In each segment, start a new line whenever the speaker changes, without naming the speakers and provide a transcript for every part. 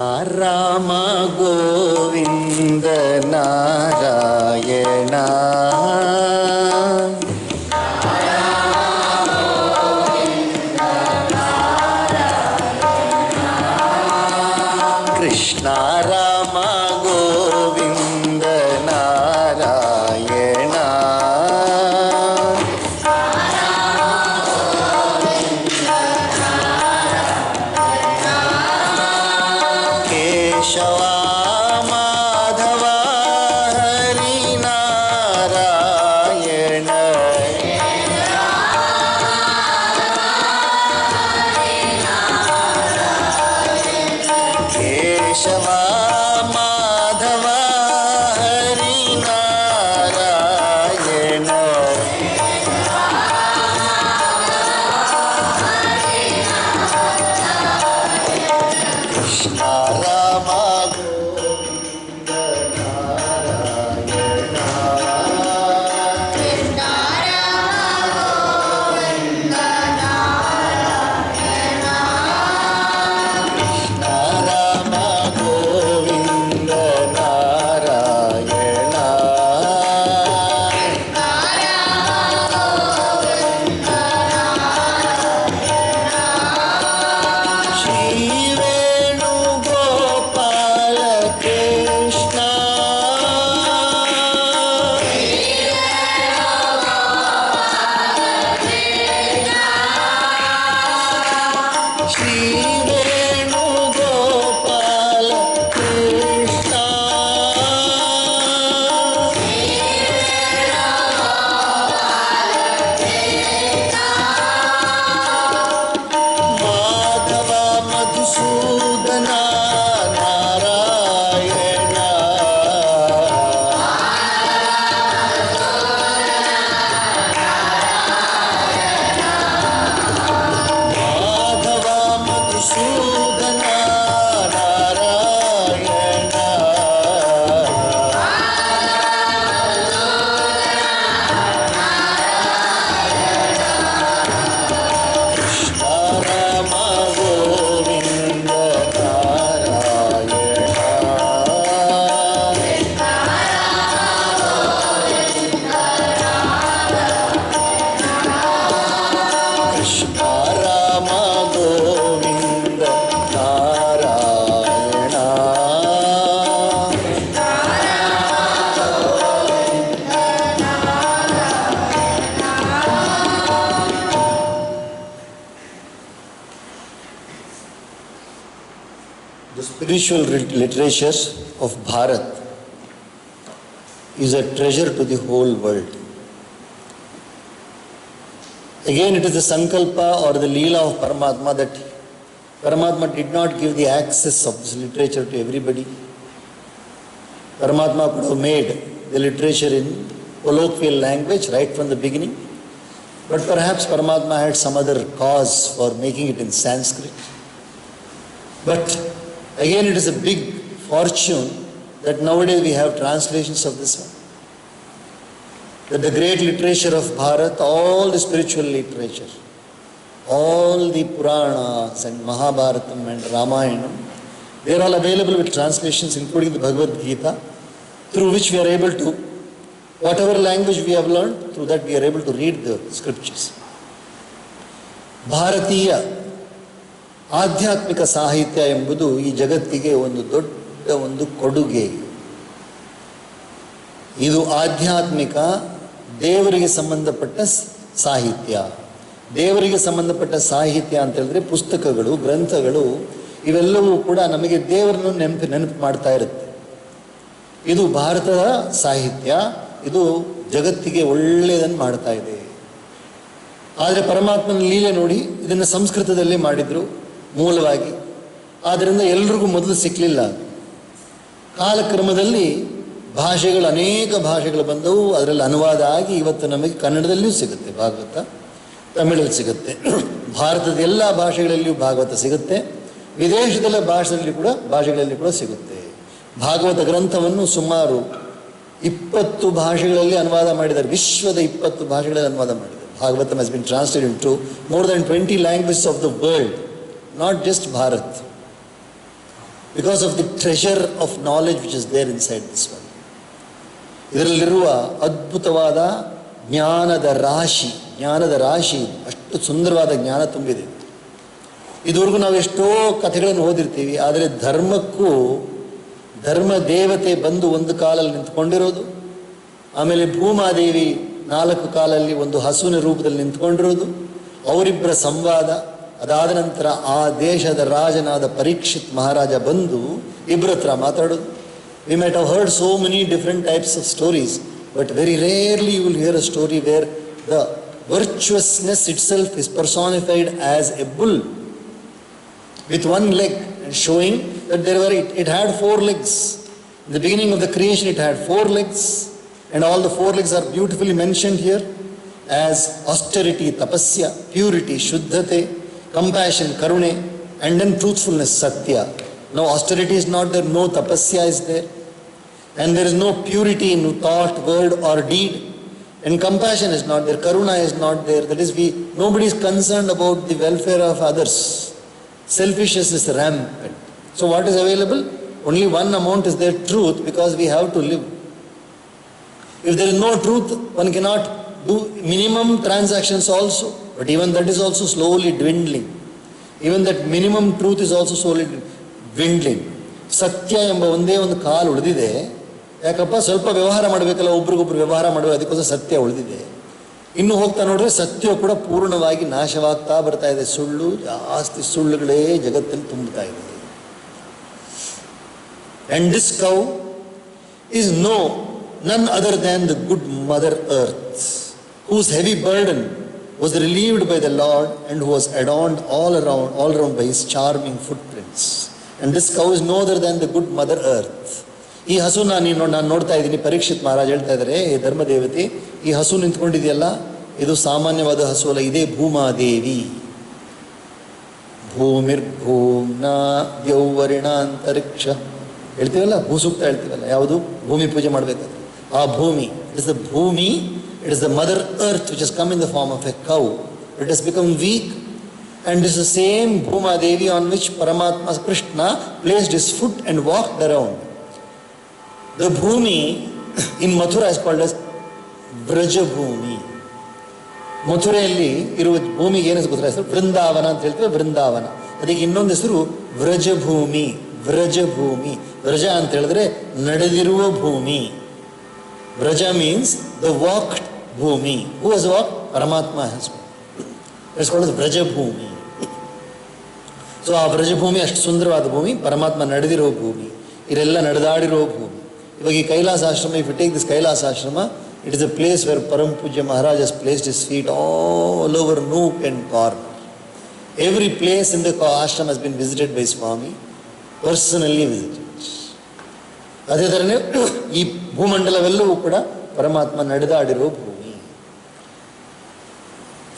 Rama Govinda Narayana Krishna Rama Govinda Narayana Keshava Madhava Hari Narayana Keshava Madhava Hari Narayana Krishna Rama Govinda Narayana Krishna Rama Govinda Narayana Shri Venugopal Krishna Shri Venugopal Krishna Madhava Madhusudana Narayana Madhava Madhusudana Narayana Krishna Rama Govinda Narayana Krishna Rama Govinda Narayana The spiritual literature of Bharat is a treasure to the whole world. Again, it is the sankalpa or the leela of Paramatma that Paramatma did not give the access of this literature to everybody. Paramatma could have made the literature in colloquial language right from the beginning, but perhaps Paramatma had some other cause for making it in Sanskrit. But again, it is a big fortune that nowadays we have translations of this one. That the great literature of Bharat, all the spiritual literature, all the Puranas and Mahabharatam and Ramayanam, they are all available with translations including the Bhagavad Gita, through which we are able to, whatever language we have learned, through that we are able to read the scriptures. ಭಾರತೀಯ ಆಧ್ಯಾತ್ಮಿಕ ಸಾಹಿತ್ಯ ಎಂಬುದು ಈ ಜಗತ್ತಿಗೆ ಒಂದು ದೊಡ್ಡ ಒಂದು ಕೊಡುಗೆ. ಇದು ಆಧ್ಯಾತ್ಮಿಕ ದೇವರಿಗೆ ಸಂಬಂಧಪಟ್ಟ ಸಾಹಿತ್ಯ. ದೇವರಿಗೆ ಸಂಬಂಧಪಟ್ಟ ಸಾಹಿತ್ಯ ಅಂತ ಹೇಳಿದ್ರೆ ಪುಸ್ತಕಗಳು, ಗ್ರಂಥಗಳು, ಇವೆಲ್ಲವೂ ಕೂಡ ನಮಗೆ ದೇವರನ್ನು ನೆನಪು ಮಾಡ್ತಾ ಇರುತ್ತೆ. ಇದು ಭಾರತದ ಸಾಹಿತ್ಯ, ಇದು ಜಗತ್ತಿಗೆ ಒಳ್ಳೆಯದನ್ನು ಮಾಡ್ತಾ ಇದೆ. ಆದರೆ ಪರಮಾತ್ಮನ ಲೀಲೆ ನೋಡಿ, ಇದನ್ನು ಸಂಸ್ಕೃತದಲ್ಲೇ ಮಾಡಿದ್ರು ಮೂಲವಾಗಿ. ಆದ್ದರಿಂದ ಎಲ್ರಿಗೂ ಮೊದಲು ಸಿಕ್ಕಲಿಲ್ಲ. ಕಾಲಕ್ರಮದಲ್ಲಿ ಭಾಷೆಗಳು, ಅನೇಕ ಭಾಷೆಗಳು ಬಂದವು, ಅದರಲ್ಲಿ ಅನುವಾದ ಆಗಿ ಇವತ್ತು ನಮಗೆ ಕನ್ನಡದಲ್ಲಿಯೂ ಸಿಗುತ್ತೆ ಭಾಗವತ, ತಮಿಳಲ್ಲಿ ಸಿಗುತ್ತೆ, ಭಾರತದ ಎಲ್ಲ ಭಾಷೆಗಳಲ್ಲಿಯೂ ಭಾಗವತ ಸಿಗುತ್ತೆ, ವಿದೇಶದ ಭಾಷೆಗಳಲ್ಲಿ ಕೂಡ ಸಿಗುತ್ತೆ. ಭಾಗವತ ಗ್ರಂಥವನ್ನು ಸುಮಾರು 20 ಭಾಷೆಗಳಲ್ಲಿ ಅನುವಾದ ಮಾಡಿದ್ದಾರೆ. ವಿಶ್ವದ 20 ಭಾಷೆಗಳಲ್ಲಿ ಅನುವಾದ ಮಾಡಿದ್ದಾರೆ. Bhagavatam has been translated into more than 20 languages of the world, not just Bharat. because of the treasure of knowledge which is there inside this one. ಇದರಲ್ಲಿರುವ ಅದ್ಭುತವಾದ ಜ್ಞಾನದ ರಾಶಿ, ಅಷ್ಟು ಸುಂದರವಾದ ಜ್ಞಾನ ತುಂಬಿದೆ. ಇದುವರೆಗೂ ನಾವು ಎಷ್ಟೋ ಕಥೆಗಳನ್ನು ಓದಿರ್ತೀವಿ, ಆದರೆ ಧರ್ಮ ದೇವತೆ ಬಂದು ಒಂದು ಕಾಲಲ್ಲಿ ನಿಂತ್ಕೊಂಡಿರೋದು, ಆಮೇಲೆ ಭೂಮಾದೇವಿ 4 ಕಾಲಲ್ಲಿ ಒಂದು ಹಸುವಿನ ರೂಪದಲ್ಲಿ ನಿಂತ್ಕೊಂಡಿರೋದು, ಅವರಿಬ್ಬರ ಸಂವಾದ, ಅದಾದ ನಂತರ ಆ ದೇಶದ ರಾಜನಾದ ಪರೀಕ್ಷಿತ್ ಮಹಾರಾಜ ಬಂದು ಇಬ್ಬರ ಹತ್ರ ಮಾತಾಡೋದು. We might have heard so many different types of stories, but very rarely you will hear a story where the virtuousness itself is personified as a bull with one leg, and showing that it had 4 legs. In the beginning of the creation it had 4 legs, and all the 4 legs are beautifully mentioned here as austerity, tapasya, purity, shuddhate, compassion, karune, and then truthfulness, satya. No austerity is not there, no tapasya is there, and there is no purity in thought, word or deed, and compassion is not there, karuna is not there. That is, nobody is concerned about the welfare of others. Selfishness is rampant. So what is available? Only one amount is there, truth, because we have to live. If there is no truth, one cannot do minimum transactions also, but even that is also slowly dwindling. Even that minimum truth is also slowly dwindling. ಸತ್ಯ ಎಂಬ ಒಂದೇ ಒಂದು ಕಾಲು ಉಳಿದಿದೆ. ಯಾಕಪ್ಪ, ಸ್ವಲ್ಪ ವ್ಯವಹಾರ ಮಾಡಬೇಕಲ್ಲ, ಒಬ್ರಿಗೊಬ್ರು ವ್ಯವಹಾರ ಮಾಡುವ, ಅದಕ್ಕೋಸ್ಕರ ಸತ್ಯ ಉಳಿದಿದೆ. ಇನ್ನು ಹೋಗ್ತಾ ನೋಡ್ರೆ ಸತ್ಯ ಕೂಡ ಪೂರ್ಣವಾಗಿ ನಾಶವಾಗ್ತಾ ಬರ್ತಾ ಇದೆ. ಜಾಸ್ತಿ ಸುಳ್ಳುಗಳೇ ಜಗತ್ತಲ್ಲಿ ತುಂಬುತ್ತಾ ಇದೆ. And this cow is none other than the good Mother Earth, whose heavy burden was relieved by the Lord and who was adorned all around by his charming footprints. And this cow is no other than the good Mother Earth. ಈ ಹಸು ನಾನು ನೋಡ್ತಾ ಇದ್ದೀನಿ. ಪರೀಕ್ಷಿತ್ ಮಹಾರಾಜ್ ಹೇಳ್ತಾ ಇದ್ದಾರೆ, ಹೇ ಧರ್ಮದೇವತೆ, ಈ ಹಸು ನಿಂತ್ಕೊಂಡಿದೆಯಲ್ಲ, ಇದು ಸಾಮಾನ್ಯವಾದ ಹಸು ಅಲ್ಲ, ಇದೇ ಭೂಮಾದೇವಿ. ಭೂಮಿರ್ಭೂಮ್ನಾ ದ್ಯೌವರಿಣ ಅಂತರಿಕ್ಷ ಹೇಳ್ತೀವಲ್ಲ, ಭೂಸೂಕ್ತ ಹೇಳ್ತೀವಲ್ಲ, ಯಾವುದು ಭೂಮಿ ಪೂಜೆ ಮಾಡಬೇಕಾದ್ರೆ ಆ ಭೂಮಿ, ಇಟ್ ಇಸ್ ದ ಭೂಮಿ, it is the Mother Earth which has come in the form of a cow. It has become weak, and it is the same Bhuma Devi on which Paramatma Krishna placed his foot and walked around. The Bhumi in Mathura is called as Vraja Bhumi. ಮಥುರೆಯಲ್ಲಿ ಇರುವ ಭೂಮಿಗೆ ಏನು ಗೊತ್ತರ ಹೆಸರು? ವೃಂದಾವನ ಅಂತ ಹೇಳ್ತೇವೆ. ವೃಂದಾವನ, ಅದಕ್ಕೆ ಇನ್ನೊಂದು ಹೆಸರು ವ್ರಜಭೂಮಿ. ವ್ರಜ ಅಂತ ಹೇಳಿದ್ರೆ ನಡೆದಿರುವ ಭೂಮಿ. Vraja means the walked bhumi. Who has walked? Paramatma has walked. It's called as Vraja Bhumi. So ಆ ವ್ರಜ ಭೂಮಿ ಅಷ್ಟು ಸುಂದರವಾದ ಭೂಮಿ, ಪರಮಾತ್ಮ ನಡೆದಿರೋ ಭೂಮಿ, ಇದೆಲ್ಲ ನಡೆದಾಡಿರೋ ಭೂಮಿ. ಇವಾಗ ಈ ಕೈಲಾಸ ಆಶ್ರಮ, if you take this Kailasa ಆಶ್ರಮ, it is a place where Param Pujya Maharaj has placed his feet all over nook and corner. Every place in the ashram has been visited by Swami, personally visited. ಅದೇ ಥರನೇ ಈ ಭೂಮಂಡಲವೆಲ್ಲವೂ ಕೂಡ ಪರಮಾತ್ಮ ನಡೆದಾಡಿರೋ ಭೂಮಿ.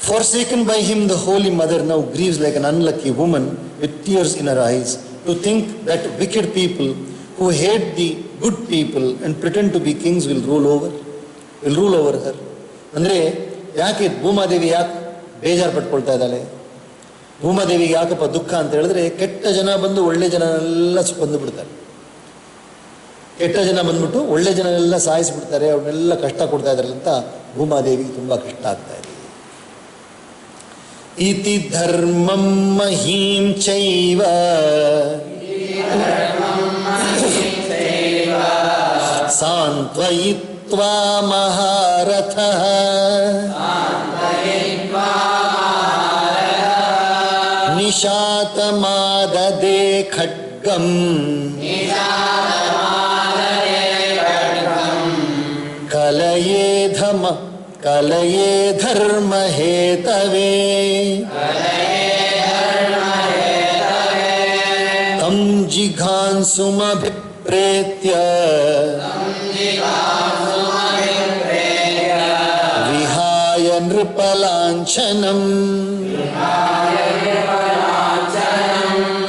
Forsaken by him, the Holy Mother now grieves like an unlucky woman with tears in her eyes to think that wicked people who hate the good people and pretend to be kings will rule over her. ಅಂದರೆ ಯಾಕೆ ಭೂಮಾದೇವಿ ಯಾಕೆ ಬೇಜಾರು ಪಟ್ಕೊಳ್ತಾ ಇದ್ದಾಳೆ? ಭೂಮಾದೇವಿಗೆ ಯಾಕಪ್ಪ ದುಃಖ ಅಂತ ಹೇಳಿದ್ರೆ, ಕೆಟ್ಟ ಜನ ಬಂದು ಒಳ್ಳೆ ಜನನೆಲ್ಲ ಕೊಂದು ಬಿಡ್ತಾರೆ. ಕೆಟ್ಟ ಜನ ಬಂದ್ಬಿಟ್ಟು ಒಳ್ಳೆ ಜನನೆಲ್ಲ ಸಾಯಿಸಿಬಿಡ್ತಾರೆ, ಅವ್ರನ್ನೆಲ್ಲ ಕಷ್ಟ ಕೊಡ್ತಾ ಇದ್ದಾರೆ ಅಂತ ಭೂಮಾದೇವಿಗೆ ತುಂಬ ಕಷ್ಟ ಆಗ್ತಾ ಇದೆ. ಇತಿ ಧರ್ಮಂ ಮಹೀಂ ಚೈವ ಸಾಂತ್ವಯಿತ್ವಾ ಮಹಾರಥಃ ನಿಶಾತಮಾದದೆ ಖಡ್ಗಂ ಕಲಯೇ ಧರ್ಮ ಹೇತವೇ ತಂ ಜಿಘಾಂಸುಮಭಿಪ್ರೇತ್ಯ ವಿಹಾಯ ನೃಪಲಾಂಛನಂ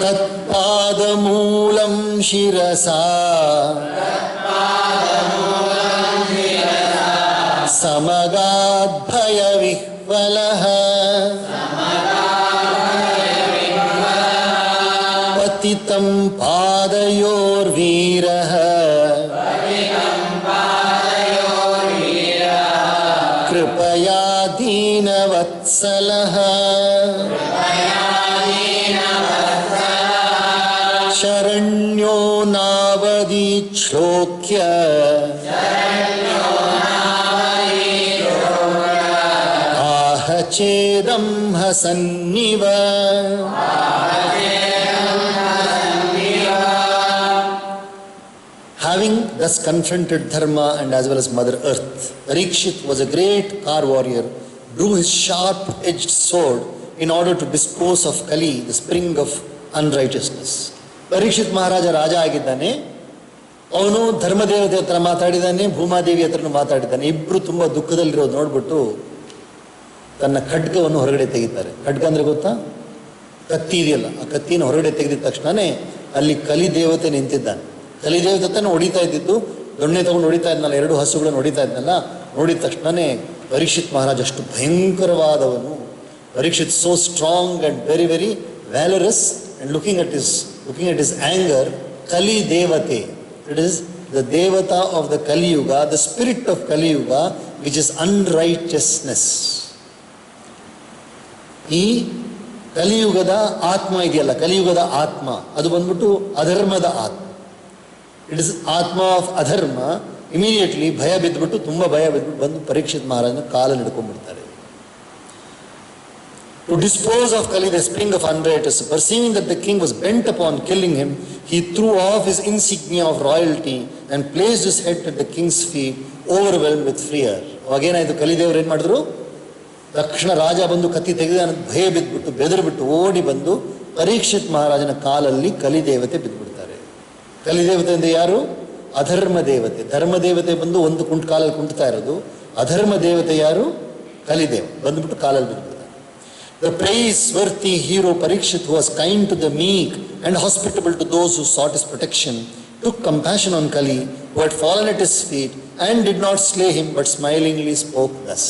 ತತ್ಪಾದಮೂಲಂ ಶಿರಸಾ ಸಮಗಾದ್ಭಯ ವಿಹ್ವಲಃ ಪತಿತಂ ಪಾದ पादयोर्वीरः कृपया दीनवत्सलः शरण्यो नावदीच्छ्लोक्य आह चेदं हसन्निव. Having thus confronted Dharma and as well as Mother Earth, Parikshit was a great car warrior, drew his sharp-edged sword in order to dispose of Kali, the spring of unrighteousness. Parikshit Maharaja ರಾಜ ಆಗಿದ್ದಾನೆ. ಅವನು ಧರ್ಮದೇವತೆ ಹತ್ರ ಮಾತಾಡಿದ್ದಾನೆ, ಭೂಮಾದೇವಿ ಹತ್ರನೂ ಮಾತಾಡಿದ್ದಾನೆ. ಇಬ್ಬರು ತುಂಬ ದುಃಖದಲ್ಲಿರೋದು ನೋಡ್ಬಿಟ್ಟು ತನ್ನ ಖಡ್ಗವನ್ನು ಹೊರಗಡೆ ತೆಗಿತಾರೆ. ಖಡ್ಗ ಅಂದರೆ ಗೊತ್ತಾ? ಕತ್ತಿ ಇದೆಯಲ್ಲ, ಆ ಕತ್ತಿನ ಹೊರಗಡೆ ತೆಗೆದಿದ ತಕ್ಷಣವೇ ಅಲ್ಲಿ ಕಲಿದೇವತೆ ನಿಂತಿದ್ದಾನೆ. ಕಲಿದೇವತೆ ತಾನು ಹೊಡಿತಾ ಇದ್ದಿದ್ದು, ದೊಣ್ಣೆ ತಗೊಂಡು ಹೊಡಿತಾ ಇದ್ನಲ್ಲ, ಎರಡು ಹಸುಗಳನ್ನು ಹೊಡಿತಾ ಇದ್ನಲ್ಲ, ನೋಡಿದ ತಕ್ಷಣವೇ ಪರೀಕ್ಷಿತ್ ಮಹಾರಾಜ್ ಅಷ್ಟು ಭಯಂಕರವಾದವನು. Parikshit so strong and very very valorous and looking at his anger, Kali ದೇವತೆ, it is the devata of the Kaliyuga, the spirit of Kaliyuga which is unrighteousness. ಈ ಕಲಿಯುಗದ ಆತ್ಮ ಇದೆಯಲ್ಲ, ಕಲಿಯುಗದ ಆತ್ಮ ಅದು ಬಂದ್ಬಿಟ್ಟು ಅಧರ್ಮದ ಆತ್ಮ. ಇಟ್ ಇಸ್ ಆತ್ಮ ಆಫ್ ಅಧರ್ಮ. ಇಮಿಡಿಯೇಟ್ಲಿ ಭಯ ಬಿದ್ದುಬಿಟ್ಟು, ತುಂಬ ಭಯ ಬಿದ್ದುಬಿಟ್ಟು ಬಂದು ಪರೀಕ್ಷಿತ್ ಮಹಾರಾಜನ ಕಾಲಲ್ಲಿ ಹಿಡ್ಕೊಂಡ್ಬಿಡ್ತಾರೆ. To dispose of Kali, the spring of unrighteousness, perceiving that the king was bent upon killing him, he threw off his insignia of royalty and placed his head at the king's feet, overwhelmed with fear. ಅವಾಗೇನಾಯಿತು, ಕಲಿದೇವರು ಏನು ಮಾಡಿದ್ರು, ತಕ್ಷಣ ರಾಜ ಬಂದು ಕತ್ತಿ ತೆಗೆದ ಭಯ ಬಿದ್ದುಬಿಟ್ಟು ಬೆದರ್ಬಿಟ್ಟು ಓಡಿ ಬಂದು ಪರೀಕ್ಷಿತ್ ಮಹಾರಾಜನ ಕಾಲಲ್ಲಿ ಕಲಿದೇವತೆ ಬಿದ್ದುಬಿಡ್ತಾರೆ. ಕಲಿದೇವತೆ ಅಂದರೆ ಯಾರು? ಅಧರ್ಮ ದೇವತೆ. ಧರ್ಮ ದೇವತೆ ಬಂದು ಒಂದು ಕಾಲಲ್ಲಿ ಕುಂಟ್ತಾ ಇರೋದು. ಅಧರ್ಮ ದೇವತೆ ಯಾರು? ಕಲಿದೇವ. ಬಂದುಬಿಟ್ಟು ಕಾಲಲ್ಲಿ ಬಿದ್ದುಬಿಡ್ತಾರೆ. The praiseworthy hero Parikshit, who was kind to the meek and hospitable to those who sought his protection, took compassion on Kali, who had fallen at his feet, and did not slay him, but smilingly spoke thus.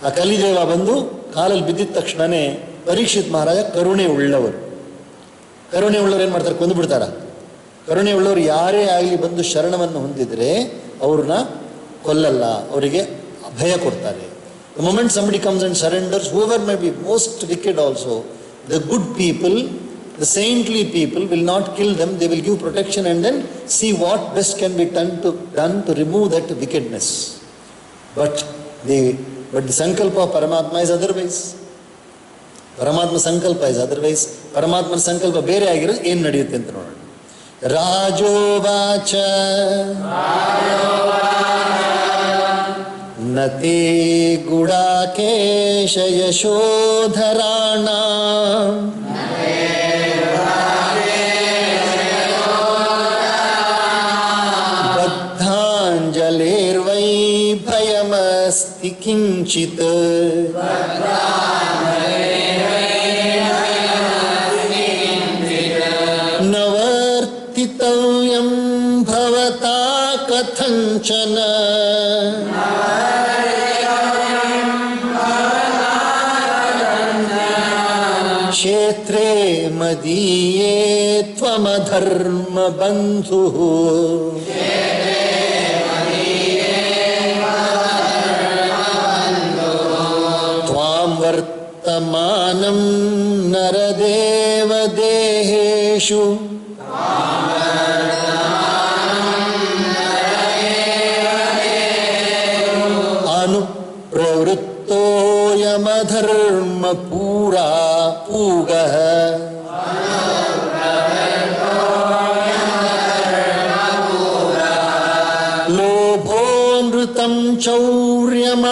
ಆ ಕಲಿದೇವ ಬಂದು ಕಾಲಲ್ಲಿ ಬಿದ್ದಿದ ತಕ್ಷಣವೇ ಪರೀಕ್ಷಿತ್ ಮಹಾರಾಜ ಕರುಣೆ ಉಳ್ಳವರು. ಕರುಣೆ ಉಳ್ಳವರು ಏನು ಮಾಡ್ತಾರೆ? ಕೊಂದು ಬಿಡ್ತಾರ. ಕರುಣೆ ಉಳ್ಳವರು ಯಾರೇ ಆಗಲಿ ಬಂದು ಶರಣವನ್ನು ಹೊಂದಿದರೆ ಅವ್ರನ್ನ ಕೊಲ್ಲಲ್ಲ, ಅವರಿಗೆ ಅಭಯ ಕೊಡ್ತಾರೆ. The moment somebody comes and surrenders, whoever may be most wicked also, the good people, the saintly people will not kill them, they will give protection and then see what best can be done to remove that wickedness. But the sankalpa of Paramatma is otherwise. Paramatma sankalpa is otherwise. Paramatma sankalpa ಬೇರೆ ಆಗಿರೋದು ಏನು ನಡೆಯುತ್ತೆ ಅಂತ ನೋಡೋಣ. ರಾಜೋವಾಚ ನತೆ ಗುಡಾಕೇಶ ಯಶೋಧರಾಣ ಬದ್ಧಾಂಜಲೇರ್ವೈ ಭಯಮಸ್ತಿ ಕಿಂಚಿತ್ ನವರ್ತಿತವ್ಯಂ ಭವತಾ ಕಥಂಚನ ಕ್ಷೇತ್ರೇ ಮದೀಯೇ ತ್ವಮಧರ್ಮ ಬಂಧುಃ ತ್ವಾಂ ವರ್ತಮಾನಂ ನರದೇವ ದೇಹೇಷು ಅನುಪ್ರವೃತ್ತೋಯಮಧರ್ಮ ಪೂರಾ ಪೂಗಃ ಲೋಭೋನೃತಂ ಚೌರ್ಯಮನಾರ್ಯಮಹಂಹೋ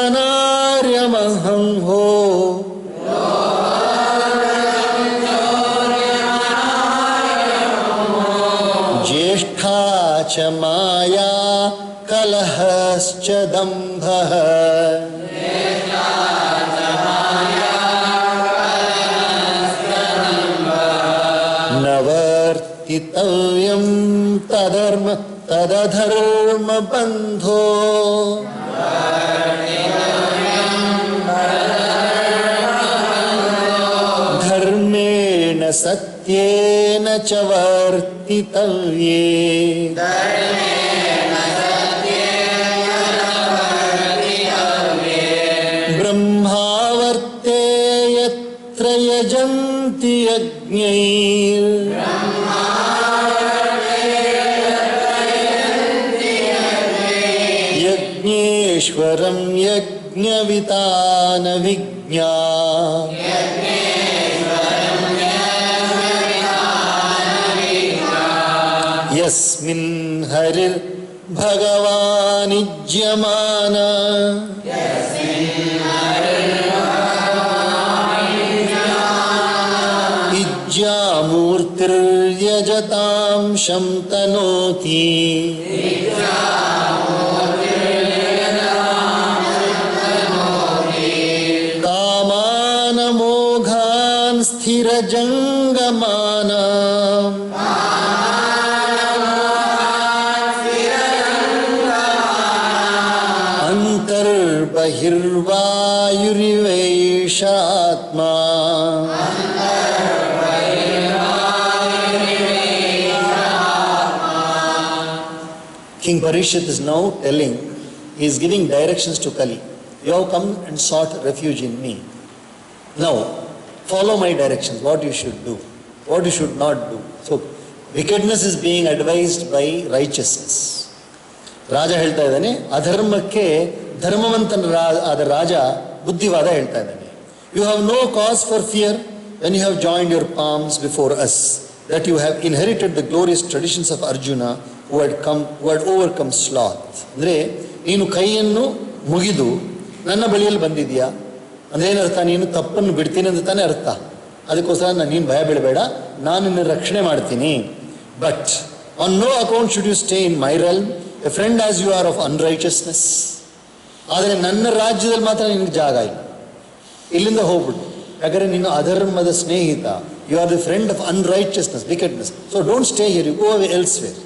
ಜ್ಯೇಷ್ಠಾ ಚ ಮಾಯಾ ಕಲಹಶ್ಚ ದಂಭಃ ನವರ್ತಿತವ್ಯಂ ತದಧರ್ಮ ಬಂಧೋ ಧರ್ಮೇಣ ಸತ್ಯ सत्येन च वर्तितव्ये ब्रह्मावर्ते यत्र यजन्ति यज्ञैः यज्ञेश्वरं यज्ञवितान विज्ञा यस्मिन् हरिर्भगवान् युज्यमान इज्यामूर्तिर्यजतां शं तनोति कामानमोघान् स्थिरजङ्गमान् बहिर्वायुरिवैषात्मा King Parishit is now telling, he is giving directions to Kali. You have come and sought refuge in me. Now, follow my directions, what you should do, what you should not do. So, wickedness is being advised by righteousness. ರಾಜ ಹೇಳ್ತಾ ಇದ್ದಾನೆ, ಅಧರ್ಮಕ್ಕೆ ಧರ್ಮವಂತನಾದ ರಾಜ ಬುದ್ಧಿವಾದ ಹೇಳ್ತಾ ಇದ್ದಾನೆ. You have no cause for fear when you have joined your palms before us that you have inherited the glorious traditions of Arjuna who had overcome sloth. ಅಂದರೆ ನೀನು ಕೈಯನ್ನು ಮುಗಿದು ನನ್ನ ಬಳಿಯಲ್ಲಿ ಬಂದಿದೆಯಾ ಅಂದರೆ ಏನರ್ಥ? ನೀನು ತಪ್ಪನ್ನು ಬಿಡ್ತೀನಿ ಅಂತ ತಾನೇ ಅರ್ಥ. ಅದಕ್ಕೋಸ್ಕರ ನೀನು ಭಯ ಬೀಳಬೇಡ, ನಾನು ನಿನ್ನ ರಕ್ಷಣೆ ಮಾಡ್ತೀನಿ. But on no account should you stay in my realm a friend as you are of unrighteousness. ಆದರೆ ನನ್ನ ರಾಜ್ಯದಲ್ಲಿ ಮಾತ್ರ ನಿನಗೆ ಜಾಗ ಇಲ್ಲ, ಇಲ್ಲಿಂದ ಹೋಗ್ಬಿಡು. ಯಾಕಂದರೆ ನೀನು ಅಧರ್ಮದ ಸ್ನೇಹಿತ. You are the friend of unrighteousness, wickedness. So don't stay here, you go away elsewhere.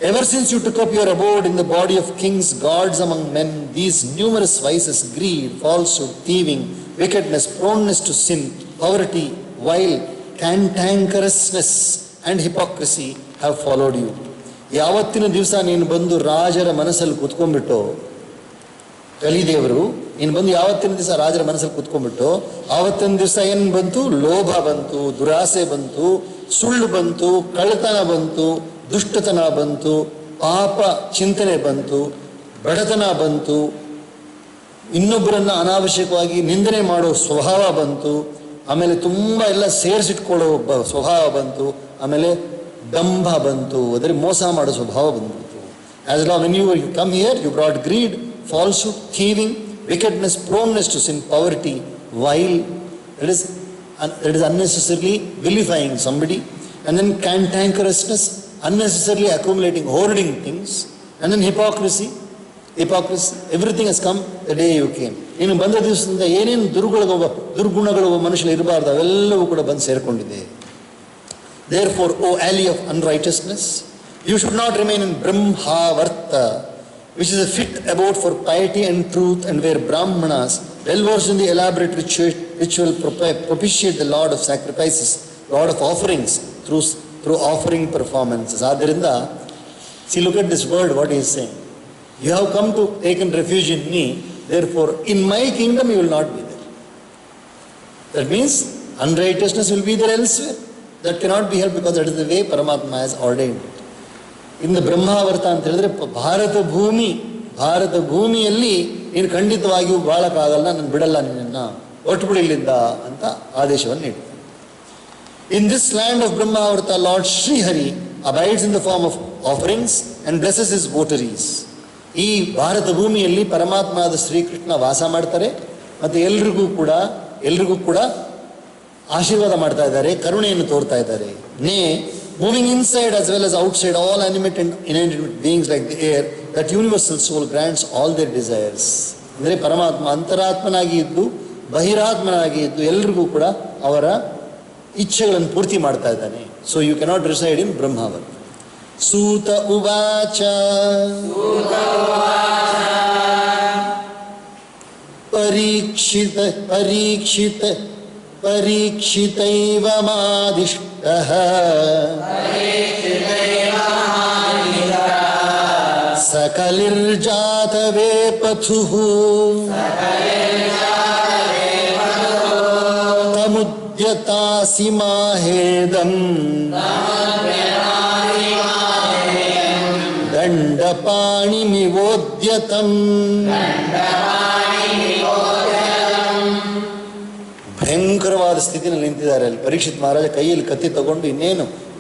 Ever since you took up your abode in the body of kings, gods among men, these numerous vices, greed, falsehood, thieving, wickedness, proneness to sin, poverty, vile, cantankerousness and hypocrisy have followed you. ಯಾವತ್ತಿನ ದಿವಸ ನೀನು ಬಂದು ರಾಜರ ಮನಸ್ಸಲ್ಲಿ ಕೂತ್ಕೊಂಡ್ಬಿಟ್ಟು, ಕಲಿದೇವರು ನೀನು ಬಂದು ಯಾವತ್ತಿನ ದಿವಸ ರಾಜರ ಮನಸ್ಸಲ್ಲಿ ಕೂತ್ಕೊಂಡ್ಬಿಟ್ಟು, ಆವತ್ತಿನ ದಿವಸ ಏನು ಬಂತು? ಲೋಭ ಬಂತು, ದುರಾಸೆ ಬಂತು, ಸುಳ್ಳು ಬಂತು, ಕಳ್ಳತನ ಬಂತು, ದುಷ್ಟತನ ಬಂತು, ಪಾಪ ಚಿಂತನೆ ಬಂತು, ಬಡತನ ಬಂತು, ಇನ್ನೊಬ್ಬರನ್ನು ಅನಾವಶ್ಯಕವಾಗಿ ನಿಂದನೆ ಮಾಡೋ ಸ್ವಭಾವ ಬಂತು, ಆಮೇಲೆ ತುಂಬ ಎಲ್ಲ ಸೇರಿಸಿಟ್ಕೊಳ್ಳೋ ಸ್ವಭಾವ ಬಂತು, ಆಮೇಲೆ ದಂಭ ಬಂತು, ಅಂದರೆ ಮೋಸ ಮಾಡೋ ಸ್ವಭಾವ ಬಂದ್ಬಿಡ್ತು. As long when you come here you brought greed, falsehood, thieving, wickedness, proneness to sin, poverty, vile, it is unnecessarily vilifying somebody, and then cantankerousness, unnecessarily accumulating, hoarding things, and then hypocrisy, everything has come the day you came. ನೀನು ಬಂದ ದಿವಸದಿಂದ ಏನೇನು ದುರ್ಗುಣಗಳು ಮನುಷ್ಯರು ಇರಬಾರ್ದು ಅವೆಲ್ಲವೂ ಕೂಡ ಬಂದು ಸೇರಿಕೊಂಡಿದೆ. Therefore, O alley of unrighteousness, you should not remain in Brahmavarta, which is a fit abode for piety and truth, and where Brahmanas, well versed in the elaborate ritual, propitiate the Lord of sacrifices, Lord of offerings, through offering performances. Adharinda, see, look at this word, what he is saying. You have come to take refuge in me, therefore in my kingdom you will not be there. That means unrighteousness will be there elsewhere. That cannot be helped because that is the way Paramatma has ordained it. ಇನ್ನು ಬ್ರಹ್ಮಾವರ್ತ ಅಂತ ಹೇಳಿದ್ರೆ ಭಾರತ ಭೂಮಿಯಲ್ಲಿ ನೀನು ಖಂಡಿತವಾಗಿಯೂ ಬಾಳಕ್ಕಾಗಲ್ಲ, ನಾನು ಬಿಡಲ್ಲ, ನಿನ್ನನ್ನು ಒಟ್ಟು ಬಿಡಿಲ್ಲಿದ್ದ ಅಂತ ಆದೇಶವನ್ನು ನೀಡಿದ. In this land of Brahmavarta lord Shrihari abides in the form of offerings and blesses his votaries. ಈ ಭಾರತ ಭೂಮಿಯಲ್ಲಿ ಪರಮಾತ್ಮನಾದ ಶ್ರೀಕೃಷ್ಣ ವಾಸ ಮಾಡ್ತಾರೆ ಮತ್ತು ಎಲ್ರಿಗೂ ಕೂಡ ಆಶೀರ್ವಾದ ಮಾಡ್ತಾ ಇದ್ದಾರೆ, ಕರುಣೆಯನ್ನು ತೋರ್ತಾ ಇದ್ದಾರೆ. Moving inside as well as outside all animate and inanimate beings like the air, that universal soul grants all their desires. ಅಂದರೆ ಪರಮಾತ್ಮ ಅಂತರಾತ್ಮನಾಗಿ ಇದ್ದು ಬಹಿರಾತ್ಮನಾಗಿ ಇದ್ದು ಎಲ್ರಿಗೂ ಕೂಡ ಅವರ ಇಚ್ಛೆಗಳನ್ನು ಪೂರ್ತಿ ಮಾಡ್ತಾ ಇದ್ದಾನೆ. ಸೊ ಯು ಕೆನಾಟ್ ರಿಸೈಡ್ ಇನ್ ಬ್ರಹ್ಮಾವರ್ತ. ಸೂತ ಉವಾಚ ಪರೀಕ್ಷಿತೈವ ಮಾದಿಷ್ಟ सकलिर्जातवे पथुः तमुद्यतासि माहेदम् दण्डपाणिमिवोद्यतम् ಭಯಂಕರವಾದ ಸ್ಥಿತಿನಲ್ಲಿ ನಿಂತಿದ್ದಾರೆ. ಅಲ್ಲಿ ಪರೀಕ್ಷಿತ್ ಮಹಾರಾಜ ಕೈಯಲ್ಲಿ ಕತ್ತಿ ತಗೊಂಡು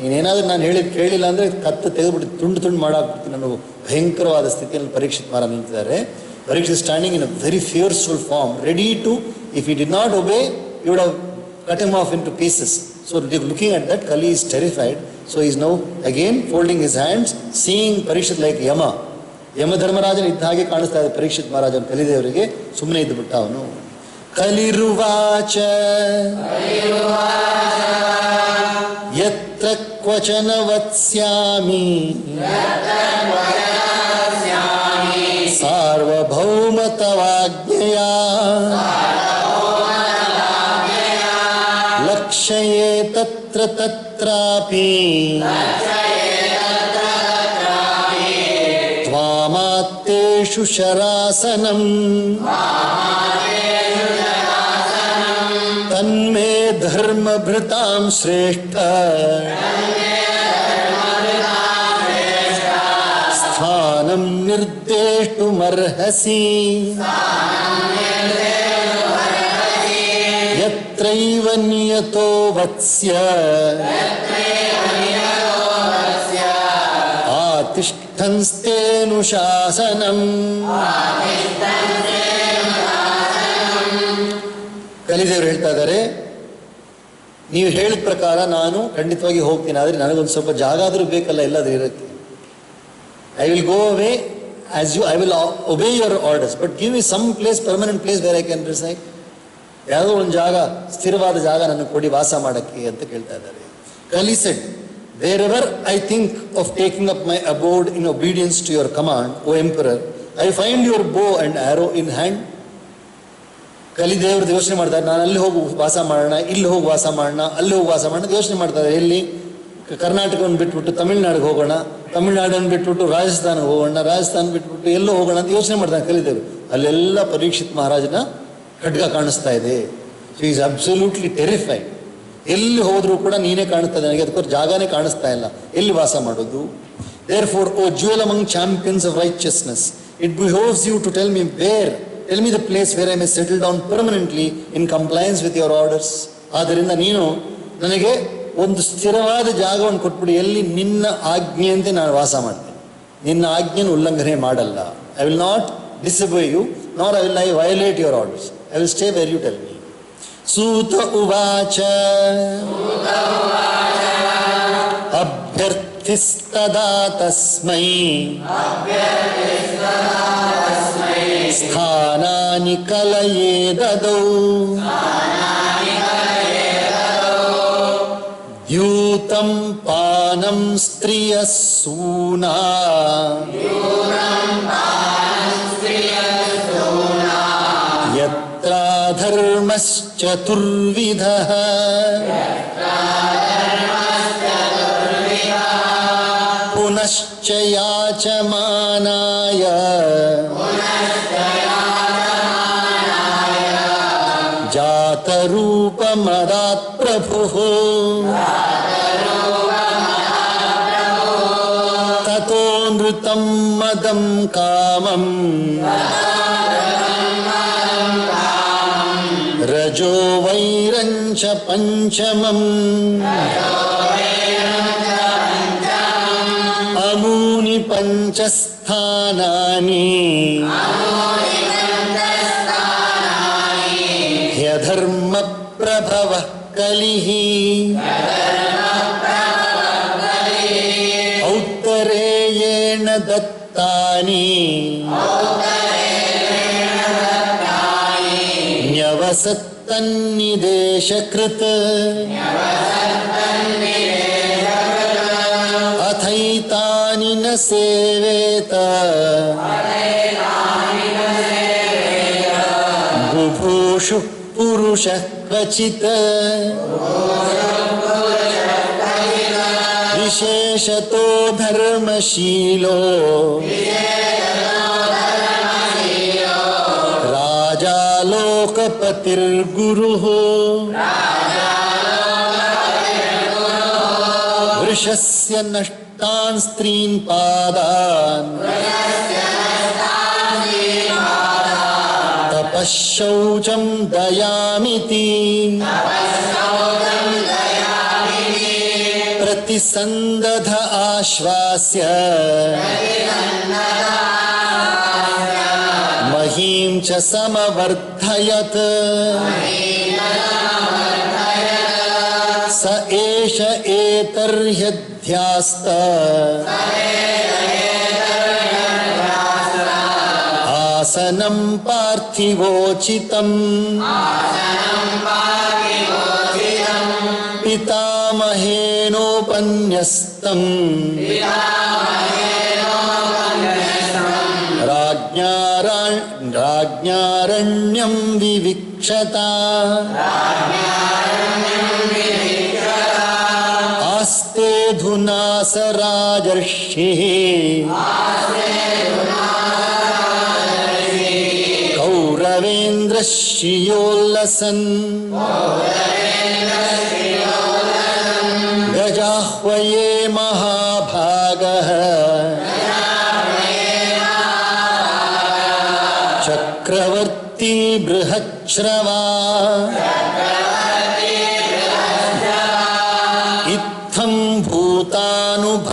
ನೀನೇನಾದ್ರೂ ನಾನು ಹೇಳಿದ್ ಕೇಳಿಲ್ಲ ಅಂದರೆ ಕತ್ತು ತೆಗೆದುಬಿಟ್ಟು ತುಂಡು ಮಾಡಾಕ್ಬಿಡ್ತೀನಿ ಅನ್ನೋ ಭಯಂಕರವಾದ ಸ್ಥಿತಿಯಲ್ಲಿ ಪರೀಕ್ಷಿತ್ ಮಹಾರಾಜ ನಿಂತಿದ್ದಾರೆ. Parikshit standing in a very fierceful form, ready to, if he did not obey, he would have cut him off into pieces. So looking at that, Kali is terrified. So he is now again folding his hands, seeing Parikshit like ಯಮ ಧರ್ಮರಾಜನ ಇದ್ದ ಹಾಗೆ ಕಾಣಿಸ್ತಾ ಇದೆ ಪರೀಕ್ಷಿತ್ ಮಹಾರಾಜನ ಕಲಿದೇವರಿಗೆ. ಸುಮ್ಮನೆ ಇದ್ದು ಬಿಟ್ಟ ಅವನು. ಕಲಿರುವಾಚ ಯತ್ರ ಕ್ವಚನ ವತ್ಸ್ಯಾಮಿ ಸಾರ್ವಭೌಮತವಾಜ್ಞೆಯ ಲಕ್ಷ್ಯಯೇ ತತ್ರ ತತ್ರಾಪಿ ತ್ವಾಮಾತ್ತೇಷು ಶರಾಸನಂ ತನ್ಮೇ ಧರ್ಮಭೃತಾಂ ಶ್ರೇಷ್ಠ ಸ್ಥಾನಂ ನಿರ್ದೇಷ್ಟುಮರ್ಹಸಿ ಯತ್ರೈವ ನಿಯತೋ ವತ್ಸ್ಯ ಆತಿಷ್ಠಂಸ್ತೇನುಶಾಸನಂ. ಕಲಿದೇವರು ಹೇಳ್ತಾ ಇದ್ದಾರೆ, ನೀವು ಹೇಳಿದ ಪ್ರಕಾರ ನಾನು ಖಂಡಿತವಾಗಿ ಹೋಗ್ತೀನಿ, ಆದರೆ ನನಗೊಂದು ಸ್ವಲ್ಪ ಜಾಗ ಆದರೂ ಬೇಕಲ್ಲ ಎಲ್ಲಾದ್ರೂ ಇರುತ್ತೆ. I will go away as you, I will obey your orders, but give me some place, permanent place where I can reside. ಯಾವುದೋ ಒಂದು ಜಾಗ, ಸ್ಥಿರವಾದ ಜಾಗ ನನಗೆ ಕೊಡಿ ವಾಸ ಮಾಡೋಕ್ಕೆ ಅಂತ ಕೇಳ್ತಾ ಇದ್ದಾರೆ. ಕಲಿ shed, wherever I think of taking up my abode in obedience to your command, O Emperor, I find your bow and arrow in hand. ಕಲಿದೇವ್ರದ್ದು ಯೋಚನೆ ಮಾಡ್ತಾರೆ, ನಾನು ಅಲ್ಲಿ ಹೋಗಿ ವಾಸ ಮಾಡೋಣ, ಇಲ್ಲಿ ಹೋಗಿ ವಾಸ ಮಾಡೋಣ, ಅಲ್ಲಿ ಹೋಗಿ ವಾಸ ಮಾಡೋಣ ಯೋಚನೆ ಮಾಡ್ತಾರೆ. ಎಲ್ಲಿ? ಕರ್ನಾಟಕವನ್ನು ಬಿಟ್ಬಿಟ್ಟು ತಮಿಳ್ನಾಡಿಗೆ ಹೋಗೋಣ, ತಮಿಳ್ನಾಡನ್ನು ಬಿಟ್ಬಿಟ್ಟು ರಾಜಸ್ಥಾನಕ್ಕೆ ಹೋಗೋಣ, ರಾಜಸ್ಥಾನ ಬಿಟ್ಬಿಟ್ಟು ಎಲ್ಲೋ ಹೋಗೋಣ ಅಂತ ಯೋಚನೆ ಮಾಡ್ತಾರೆ ಕಲಿದೇವರು. ಅಲ್ಲೆಲ್ಲ ಪರೀಕ್ಷಿತ್ ಮಹಾರಾಜನ ಖಡ್ಗ ಕಾಣಿಸ್ತಾ ಇದೆ. So is absolutely terrified. ಎಲ್ಲಿ ಹೋದ್ರೂ ಕೂಡ ನೀನೇ ಕಾಣಿಸ್ತದೆ ನನಗೆ, ಅದಕ್ಕೋಸ್ಕರ ಜಾಗನೇ ಕಾಣಿಸ್ತಾ ಇಲ್ಲ, ಎಲ್ಲಿ ವಾಸ ಮಾಡೋದು? Therefore, O jewel among champions of righteousness, it behoves you to tell me the place where I may settle down permanently in compliance with your orders. ಆದ್ದರಿಂದ ನೀನು ನನಗೆ ಒಂದು ಸ್ಥಿರವಾದ ಜಾಗವನ್ನು ಕೊಟ್ಬಿಡಿ, ಎಲ್ಲಿ ನಿನ್ನ ಆಜ್ಞೆಯಂತೆ ನಾನು ವಾಸ ಮಾಡ್ತೇನೆ, ನಿನ್ನ ಆಜ್ಞೆಯನ್ನು ಉಲ್ಲಂಘನೆ ಮಾಡಲ್ಲ. I will not disobey you, nor I will violate your orders. I will stay where you tell me. ಸೂತ ಉವಾಚ ಅಭ್ಯರ್ಥಿಸ್ತದಾ ತಸ್ಮೈ ಸ್ಥಾನಾನಿ ಕಲಯೇ ದದೌ ದ್ಯೂತಂ ಪಾನಂ ಸ್ತ್ರಿಯಃ ಸೂನಾ ಧರ್ಮಶ್ಚತುರ್ವಿಧಃ ಪುನಶ್ಚ ಯಾಚಮಾನಾಯ ಜಾತರೂಪಮದಾತ್ ಪ್ರಭುಃ ತತೋ ನೃತಂ ಮದಂ ಕಾಮಂ ರಜೋ ವೈರಂಚ ಪಂಚಮಂ ಅಮೂನಿ ಪಂಚಸ್ಥಾನಾನಿ ಹ್ಯಧರ್ಮ ಪ್ರಭವ ಕಲಿಃ ಔತ್ತರೇಯೇಣ ದತ್ತಾನಿ ನ್ಯವಸತ್ತನ್ನಿದೇಶಕೃತ್ ಅಥೈತಾನಿ ನ ಸೇವೇತ ಬುಭೂಷು ಪುರುಷಃ ಕ್ವಚಿತ್ विशेषतो धर्मशीलो राजा लोकपतिर्गुरुः वृषस्य नष्टान् स्त्रीन् पादान् तपश्शौचं दयामिति प्रतिसन्दध आश्वास्य महीं च समवर्धयत् स एष एतर्ह्यध्यास्त आसनं पार्थिवोचितम् पितामहेनोपन्यस्तम् राज्ञारण्यं विविक्षता आस्ते धुना स राजर्षिः कौरवेन्द्रश्रियोल्लसन् गजाह्वये महाभागः चक्रवर्ती बृहच्छ्रवा इत्थं भूतानुभावोऽयम्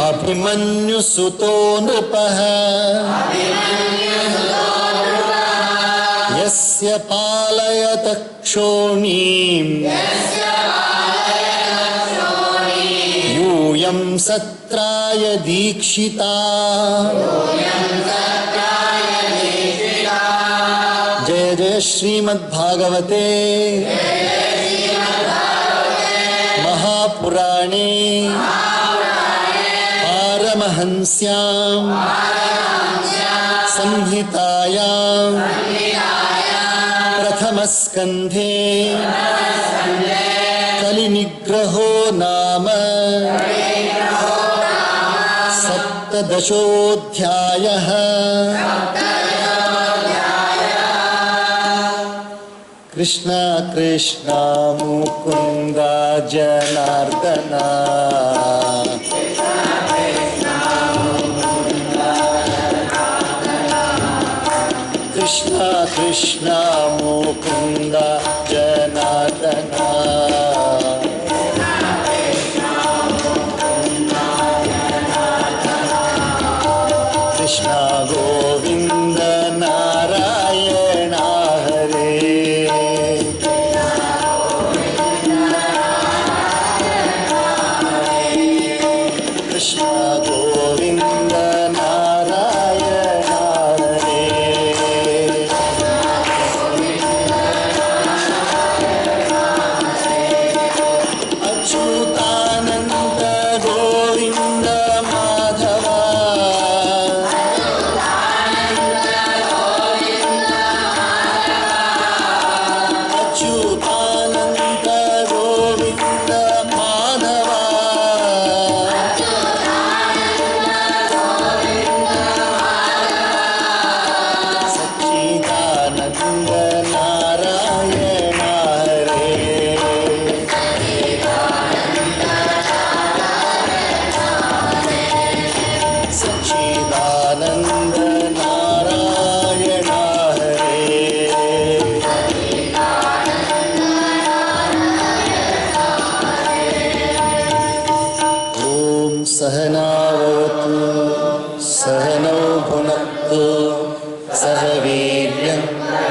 अभिमन्युसुतो नृपः यस्य पालयत क्षोणीम् यूयं सत्राय दीक्षिता जय जय श्रीमद्भागवते महापुराणे पारमहंस्यां संहितायां प्रथमस्कन्धे कलिनिग्रहो नाम सप्तदशोऽध्यायः। कृष्ण कृष्ण मुकुन्द जनार्दन कृष्ण कृष्ण मुकुन्द जनार्दन कृष्ण गोविन्द नारायण हरे कृष्ण गोविन्द नारायण हरे अच्युतानन्द गोविन्द माधव अच्युतानन्द गोविन्द माधव सच्चिदानन्द नारायण हरे सच्चिदानन्द नारायण हरे ॐ सहनावतु सहनौ भुनक्तु सह वीर्यं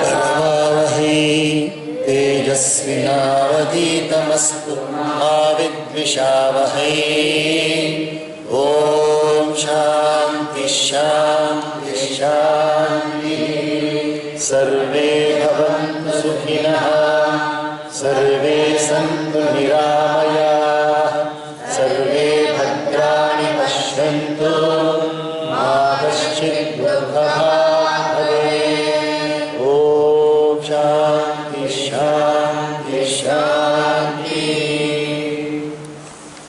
करवावहै तेजस्विनावधीतमस्तु मा विद्विषावहै ॐ शान्ति शान्ति शान्तिः सर्वे भवन्तु सुखिनः सर्वे सन्तु निरामया